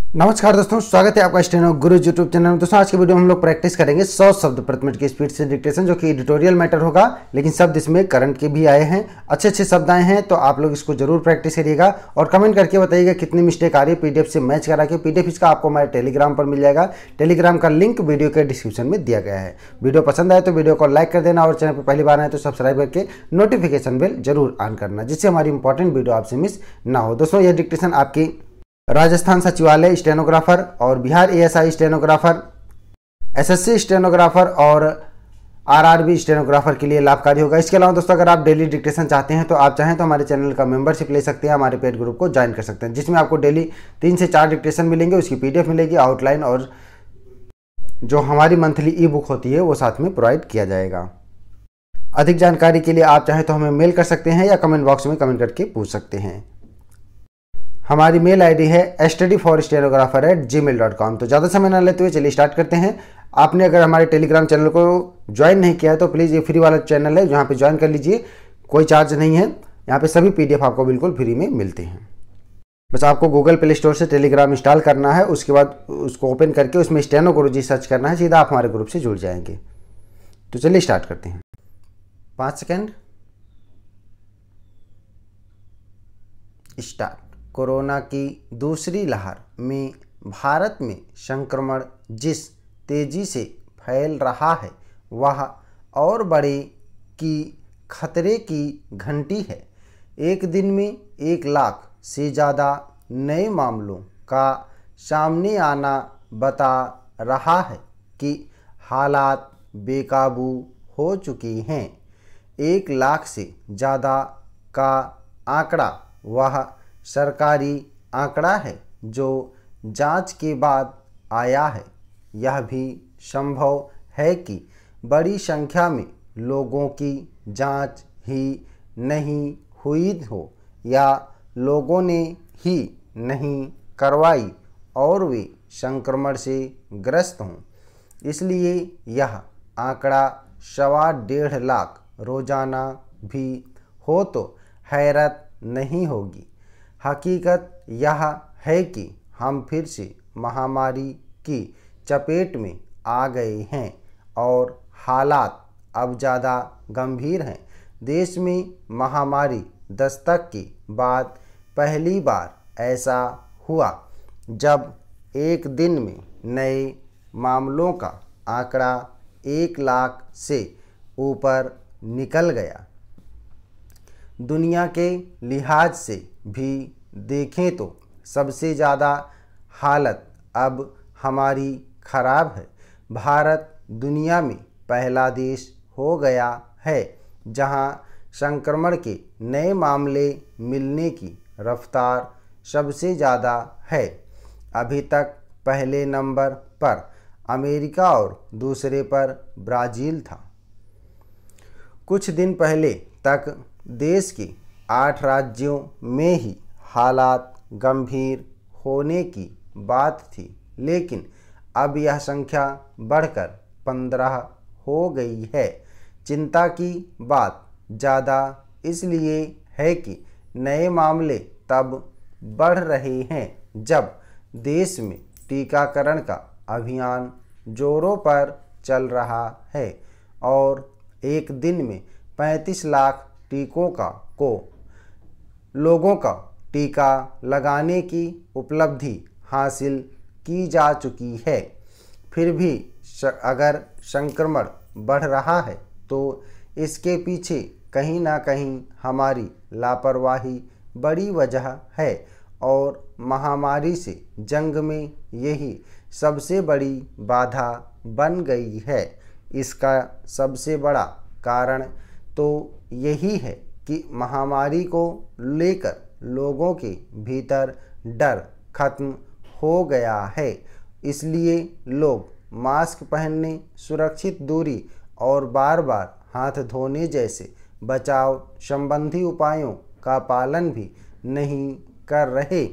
नमस्कार दोस्तों, स्वागत है आपका स्टेनो गुरु यूट्यूब चैनल में। दोस्तों आज की वीडियो में हम लोग प्रैक्टिस करेंगे 100 शब्द प्रति मिनट की स्पीड से डिक्टेशन, जो कि एडिटोरियल मैटर होगा, लेकिन शब्द इसमें करंट के भी आए हैं, अच्छे शब्द आए हैं, तो आप लोग इसको जरूर प्रैक्टिस करिएगा और कमेंट करके बताइएगा कितनी मिस्टेक आ रही है। पीडीएफ से मैच करा के पीडीएफ इसका आपको हमारे टेलीग्राम पर मिल जाएगा। टेलीग्राम का लिंक वीडियो के डिस्क्रिप्शन में दिया गया है। वीडियो पसंद आए तो वीडियो को लाइक कर देना और चैनल पर पहली बार आए तो सब्सक्राइब करके नोटिफिकेशन बेल जरूर ऑन करना, जिससे हमारी इंपॉर्टेंट वीडियो आपसे मिस ना हो। दोस्तों यह डिक्टेशन आपकी राजस्थान सचिवालय स्टेनोग्राफर और Bihar ASI stenographer, SSC stenographer और आरआरबी स्टेनोग्राफर के लिए लाभकारी होगा। इसके अलावा दोस्तों अगर आप डेली डिक्टेशन चाहते हैं तो आप चाहें तो हमारे चैनल का मेंबरशिप ले सकते हैं, हमारे पेड ग्रुप को ज्वाइन कर सकते हैं, जिसमें आपको डेली 3 से 4 डिक्टेशन मिलेंगे, उसकी पीडीएफ मिलेगी, आउटलाइन और जो हमारी मंथली ई बुक होती है वो साथ में प्रोवाइड किया जाएगा। अधिक जानकारी के लिए आप चाहें तो हमें मेल कर सकते हैं या कमेंट बॉक्स में कमेंट करके पूछ सकते हैं। हमारी मेल आईडी है studyforstenographer@gmail.com। तो ज़्यादा समय ना लेते हुए चलिए स्टार्ट करते हैं। आपने अगर हमारे टेलीग्राम चैनल को ज्वाइन नहीं किया है तो प्लीज़ ये फ्री वाला चैनल है, जहाँ पे ज्वाइन कर लीजिए, कोई चार्ज नहीं है। यहाँ पे सभी पीडीएफ आपको बिल्कुल फ्री में मिलते हैं। बस आपको गूगल प्ले स्टोर से टेलीग्राम इंस्टॉल करना है, उसके बाद उसको ओपन करके उसमें स्टेनो गुरुजी सर्च करना है, सीधा आप हमारे ग्रुप से जुड़ जाएंगे। तो चलिए स्टार्ट करते हैं। 5 सेकेंड, स्टार्ट। कोरोना की दूसरी लहर में भारत में संक्रमण जिस तेजी से फैल रहा है वह और बड़े की खतरे की घंटी है। एक दिन में 1 लाख से ज़्यादा नए मामलों का सामने आना बता रहा है कि हालात बेकाबू हो चुके हैं। 1 लाख से ज़्यादा का आंकड़ा वह सरकारी आंकड़ा है जो जांच के बाद आया है। यह भी संभव है कि बड़ी संख्या में लोगों की जांच ही नहीं हुई हो या लोगों ने ही नहीं करवाई और वे संक्रमण से ग्रस्त हों। इसलिए यह आंकड़ा 1.25 लाख रोजाना भी हो तो हैरत नहीं होगी। हकीकत यह है कि हम फिर से महामारी की चपेट में आ गए हैं और हालात अब ज़्यादा गंभीर हैं। देश में महामारी दस्तक के बाद पहली बार ऐसा हुआ जब एक दिन में नए मामलों का आंकड़ा 1 लाख से ऊपर निकल गया। दुनिया के लिहाज से भी देखें तो सबसे ज़्यादा हालत अब हमारी ख़राब है। भारत दुनिया में पहला देश हो गया है जहां संक्रमण के नए मामले मिलने की रफ्तार सबसे ज़्यादा है। अभी तक पहले नंबर पर अमेरिका और दूसरे पर ब्राज़ील था। कुछ दिन पहले तक देश के 8 राज्यों में ही हालात गंभीर होने की बात थी, लेकिन अब यह संख्या बढ़कर 15 हो गई है। चिंता की बात ज़्यादा इसलिए है कि नए मामले तब बढ़ रहे हैं जब देश में टीकाकरण का अभियान जोरों पर चल रहा है और एक दिन में 35 लाख लोगों का टीका लगाने की उपलब्धि हासिल की जा चुकी है। फिर भी अगर संक्रमण बढ़ रहा है तो इसके पीछे कहीं ना कहीं हमारी लापरवाही बड़ी वजह है और महामारी से जंग में यही सबसे बड़ी बाधा बन गई है। इसका सबसे बड़ा कारण तो यही है कि महामारी को लेकर लोगों के भीतर डर खत्म हो गया है। इसलिए लोग मास्क पहनने, सुरक्षित दूरी और बार बार हाथ धोने जैसे बचाव संबंधी उपायों का पालन भी नहीं कर रहे।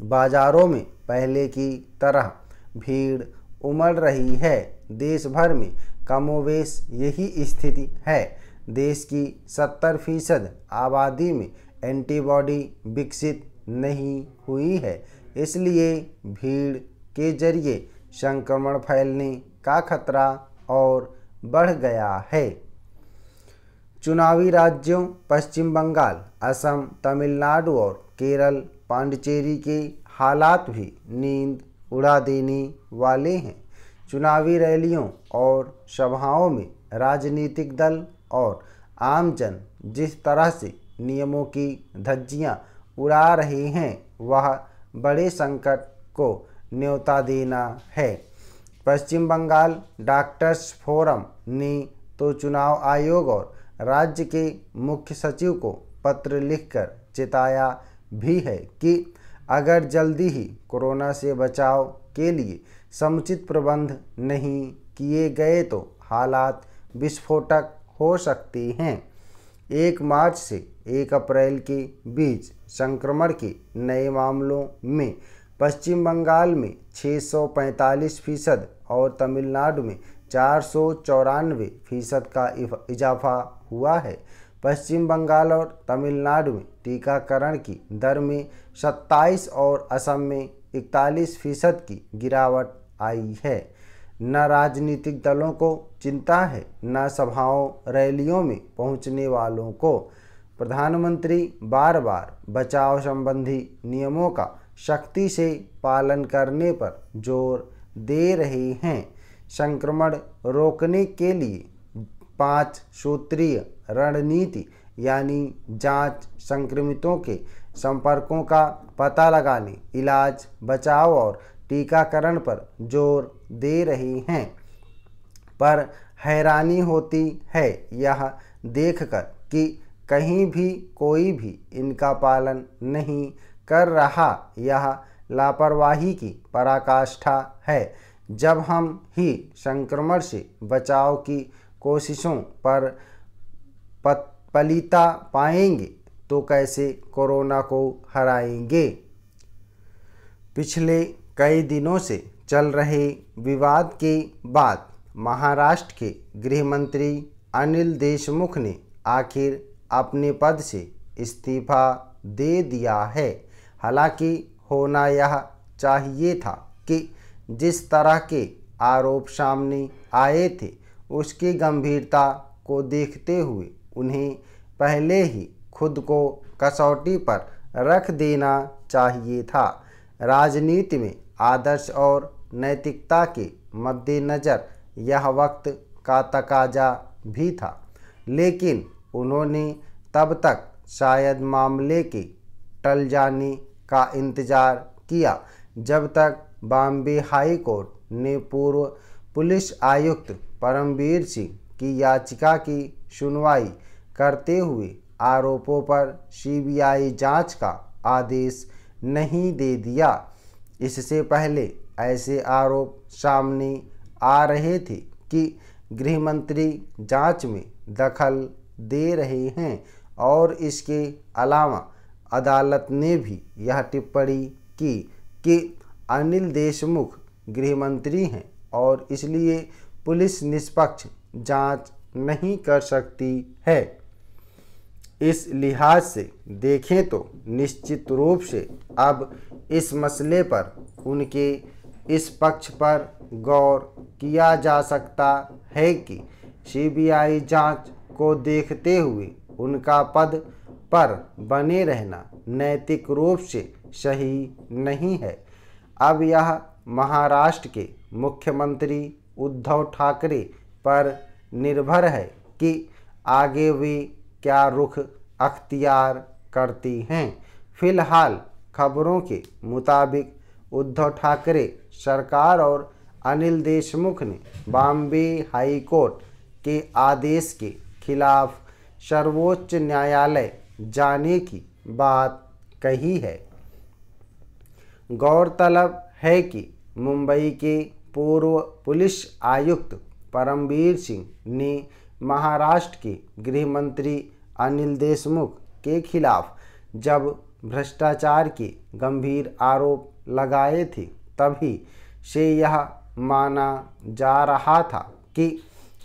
बाजारों में पहले की तरह भीड़ उमड़ रही है। देश भर में कमोवेश यही स्थिति है। देश की 70% आबादी में एंटीबॉडी विकसित नहीं हुई है। इसलिए भीड़ के जरिए संक्रमण फैलने का खतरा और बढ़ गया है। चुनावी राज्यों पश्चिम बंगाल, असम, तमिलनाडु और केरल, पांडिचेरी के हालात भी नींद उड़ा देने वाले हैं। चुनावी रैलियों और सभाओं में राजनीतिक दल और आमजन जिस तरह से नियमों की धज्जियां उड़ा रहे हैं वह बड़े संकट को न्योता देना है। पश्चिम बंगाल डॉक्टर्स फोरम ने तो चुनाव आयोग और राज्य के मुख्य सचिव को पत्र लिखकर चेताया भी है कि अगर जल्दी ही कोरोना से बचाव के लिए समुचित प्रबंध नहीं किए गए तो हालात विस्फोटक हो सकते हैं। 1 मार्च से 1 अप्रैल के बीच संक्रमण के नए मामलों में पश्चिम बंगाल में 645% और तमिलनाडु में 494% का इजाफा हुआ है। पश्चिम बंगाल और तमिलनाडु में टीकाकरण की दर में 27 और असम में 41% की गिरावट आई है। न राजनीतिक दलों को चिंता है न सभाओं रैलियों में पहुंचने वालों को। प्रधानमंत्री बार बार बचाव संबंधी नियमों का सख्ती से पालन करने पर जोर दे रहे हैं। संक्रमण रोकने के लिए 5 सूत्रीय रणनीति यानी जांच, संक्रमितों के संपर्कों का पता लगाने, इलाज, बचाव और टीकाकरण पर जोर दे रहे हैं। पर हैरानी होती है यह देखकर कि कहीं भी कोई भी इनका पालन नहीं कर रहा। यह लापरवाही की पराकाष्ठा है। जब हम ही संक्रमण से बचाव की कोशिशों पर पलीता पाएंगे तो कैसे कोरोना को हराएंगे। पिछले कई दिनों से चल रहे विवाद के बाद महाराष्ट्र के गृह मंत्री अनिल देशमुख ने आखिर अपने पद से इस्तीफा दे दिया है। हालांकि होना यह चाहिए था कि जिस तरह के आरोप सामने आए थे उसकी गंभीरता को देखते हुए उन्हें पहले ही खुद को कसौटी पर रख देना चाहिए था। राजनीति में आदर्श और नैतिकता के मद्देनज़र यह वक्त का तकाजा भी था, लेकिन उन्होंने तब तक शायद मामले के टल जाने का इंतज़ार किया जब तक बॉम्बे हाई कोर्ट ने पूर्व पुलिस आयुक्त परमवीर सिंह की याचिका की सुनवाई करते हुए आरोपों पर सीबीआई जांच का आदेश नहीं दे दिया। इससे पहले ऐसे आरोप सामने आ रहे थे कि गृह मंत्री जांच में दखल दे रहे हैं और इसके अलावा अदालत ने भी यह टिप्पणी की कि अनिल देशमुख गृह मंत्री हैं और इसलिए पुलिस निष्पक्ष जांच नहीं कर सकती है। इस लिहाज से देखें तो निश्चित रूप से अब इस मसले पर उनके इस पक्ष पर गौर किया जा सकता है कि सीबीआई जांच को देखते हुए उनका पद पर बने रहना नैतिक रूप से सही नहीं है। अब यह महाराष्ट्र के मुख्यमंत्री उद्धव ठाकरे पर निर्भर है कि आगे वे क्या रुख अख्तियार करती हैं। फिलहाल खबरों के मुताबिक उद्धव ठाकरे सरकार और अनिल देशमुख ने बॉम्बे हाई कोर्ट के आदेश के खिलाफ सर्वोच्च न्यायालय जाने की बात कही है। गौरतलब है कि मुंबई के पूर्व पुलिस आयुक्त परमवीर सिंह ने महाराष्ट्र के गृह मंत्री अनिल देशमुख के खिलाफ जब भ्रष्टाचार के गंभीर आरोप लगाए थे तभी से यह माना जा रहा था कि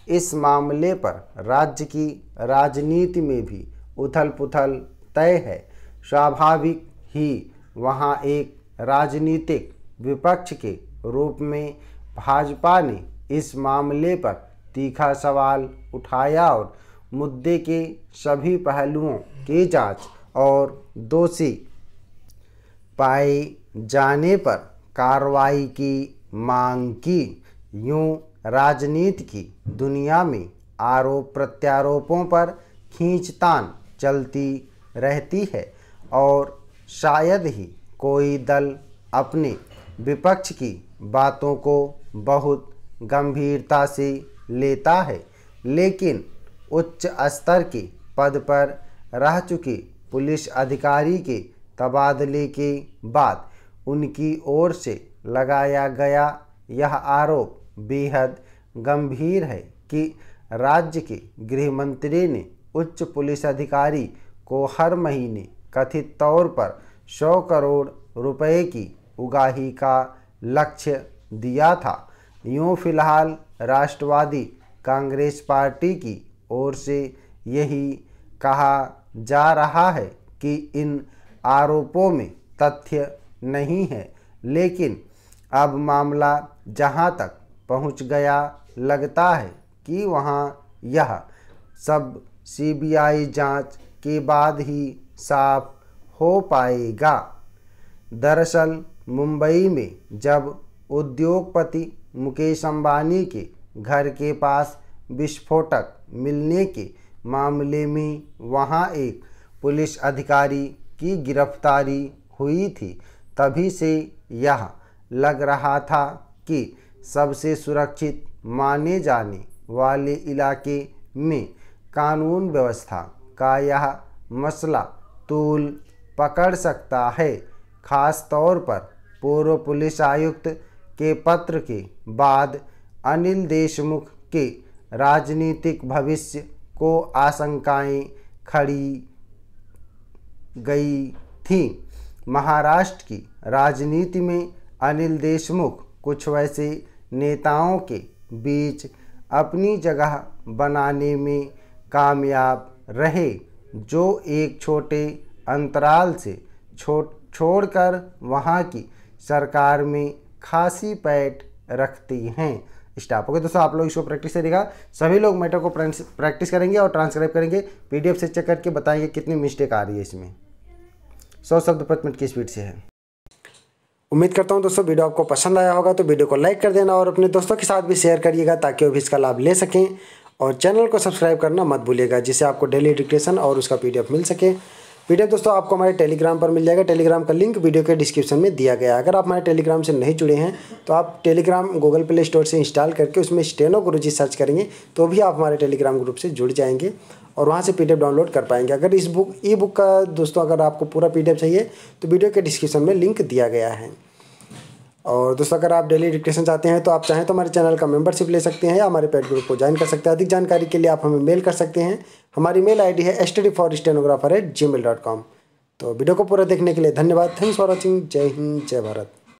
इस मामले पर राज्य की राजनीति में भी उथल पुथल तय है। स्वाभाविक ही वहाँ एक राजनीतिक विपक्ष के रूप में भाजपा ने इस मामले पर तीखा सवाल उठाया और मुद्दे के सभी पहलुओं की जांच और दोषी पाए जाने पर कार्रवाई की मांग की। यूं राजनीति की दुनिया में आरोप प्रत्यारोपों पर खींचतान चलती रहती है और शायद ही कोई दल अपने विपक्ष की बातों को बहुत गंभीरता से लेता है, लेकिन उच्च स्तर के पद पर रह चुके पुलिस अधिकारी के तबादले के बाद उनकी ओर से लगाया गया यह आरोप बेहद गंभीर है कि राज्य के गृह मंत्री ने उच्च पुलिस अधिकारी को हर महीने कथित तौर पर 100 करोड़ रुपए की उगाही का लक्ष्य दिया था। यूँ फिलहाल राष्ट्रवादी कांग्रेस पार्टी की ओर से यही कहा जा रहा है कि इन आरोपों में तथ्य नहीं है, लेकिन अब मामला जहां तक पहुंच गया लगता है कि वहां यह सब सीबीआई जांच के बाद ही साफ हो पाएगा। दरअसल मुंबई में जब उद्योगपति मुकेश अंबानी के घर के पास विस्फोटक मिलने के मामले में वहां एक पुलिस अधिकारी की गिरफ्तारी हुई थी, तभी से यह लग रहा था कि सबसे सुरक्षित माने जाने वाले इलाके में कानून व्यवस्था का यह मसला तूल पकड़ सकता है, खास तौर पर पूर्व पुलिस आयुक्त के पत्र के बाद अनिल देशमुख के राजनीतिक भविष्य को आशंकाएं खड़ी गई थी। महाराष्ट्र की राजनीति में अनिल देशमुख कुछ वैसे नेताओं के बीच अपनी जगह बनाने में कामयाब रहे जो एक छोटे अंतराल से छोड़कर वहां की सरकार में खासी पैठ रखती हैं। स्टाफ ओके दोस्तों, आप लोग इसको प्रैक्टिस करिएगा। सभी लोग मैटर को प्रैक्टिस करेंगे और ट्रांसक्राइब करेंगे, पीडीएफ से चेक करके बताएंगे कितनी मिस्टेक आ रही है इसमें। 100 शब्द प्रति मिनट की स्पीड से है। उम्मीद करता हूं दोस्तों वीडियो आपको पसंद आया होगा, तो वीडियो को लाइक कर देना और अपने दोस्तों के साथ भी शेयर करिएगा ताकि वो भी इसका लाभ ले सकें, और चैनल को सब्सक्राइब करना मत भूलिएगा जिससे आपको डेली एजुकेशन और उसका पीडीएफ मिल सके। पीडीएफ दोस्तों आपको हमारे टेलीग्राम पर मिल जाएगा। टेलीग्राम का लिंक वीडियो के डिस्क्रिप्शन में दिया गया है। अगर आप हमारे टेलीग्राम से नहीं जुड़े हैं तो आप टेलीग्राम गूगल प्ले स्टोर से इंस्टॉल करके उसमें स्टेनो गुरुजी सर्च करेंगे तो भी आप हमारे टेलीग्राम ग्रुप से जुड़ जाएंगे और वहाँ से पीडीएफ डाउनलोड कर पाएंगे। अगर इस ई बुक का दोस्तों अगर आपको पूरा पीडीएफ चाहिए तो वीडियो के डिस्क्रिप्शन में लिंक दिया गया है। और दोस्तों अगर आप डेली एजुकेशन चाहते हैं तो आप चाहें तो हमारे चैनल का मेंबरशिप ले सकते हैं या हमारे पेड ग्रुप को ज्वाइन कर सकते हैं। अधिक जानकारी के लिए आप हमें मेल कर सकते हैं। हमारी मेल आईडी है studyforstenographer@gmail.com। तो वीडियो को पूरा देखने के लिए धन्यवाद। Thanks for watching. जय हिंद, जय भारत।